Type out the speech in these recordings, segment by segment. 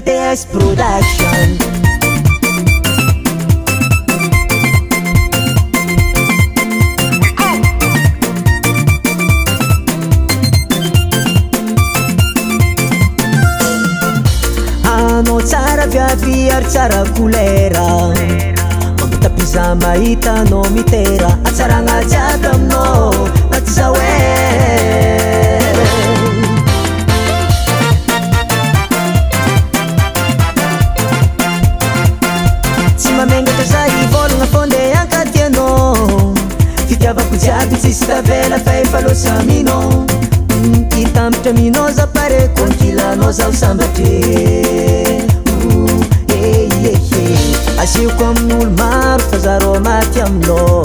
TS Production. Anao tsara viavy ary tsara kolera, mampitapiza mahita anao mitera. Atsaragna jiaby aminao na ty zao tsy mamengatra za hivolagna fonde ankady anao. Fitiavako jiaby tsisy tavela fa efa losa aminao. Hitambatra aminao za pare konkilanao zaho sambatre. Asiako amin'olo maro fa zareo maty aminao.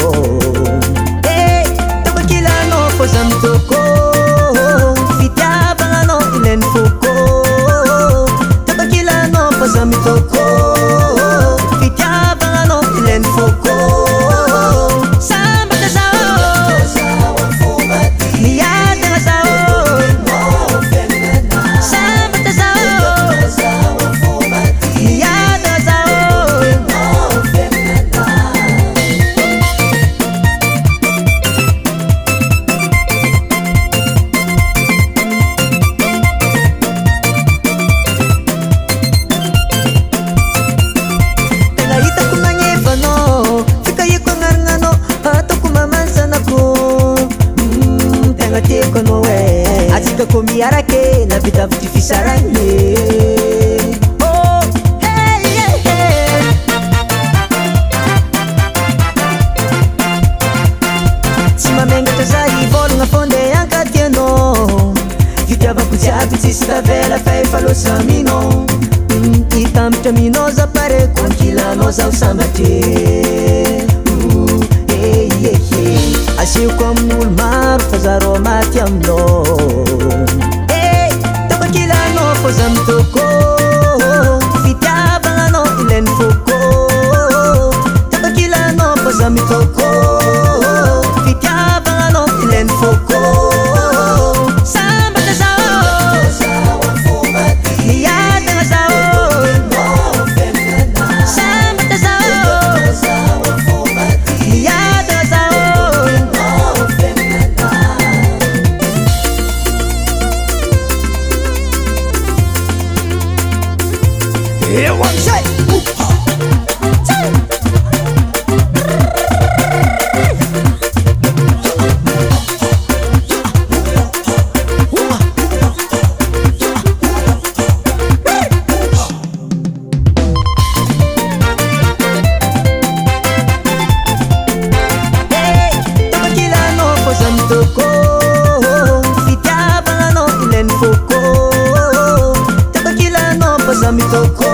Tapakilanao fô za mitôkô, fitiavagnanao ilainy fôkô. Tapakilanao fô za mitôkô, fitiavagnanao ilainy fôkô. Sambatra zaho miadagna zaho, sambatra zaho miadagna zaho. Tegna hitako magnevanao, fikahiko agnarananao, ataoko mamansanako. Tegna tiako anao atsika koa miarake navidavitry fisaragny. Tsy mamengatra za hivolagna fonde ankady anao. Fitiavako jiaby tsisy tavela fa efa losa aminao. Hitambatra aminao za pare konkilanao zaho sambatre. Asiako amin'olo maro fa zareo maty aminao. Tapakilanao fô za mitôkô, fitiavagnanao ilainy fôkô. Tapakilanao fô za mitôkô, fitiavagnanao ilainy fôkô. Sambatra zaho miadagna zaho, sambatra zaho miadagna zaho. Eu achei tapakilanao fô za mitôkô, fitiavagnanao ilainy fôkô. Tapakilanao fô za mitôkô.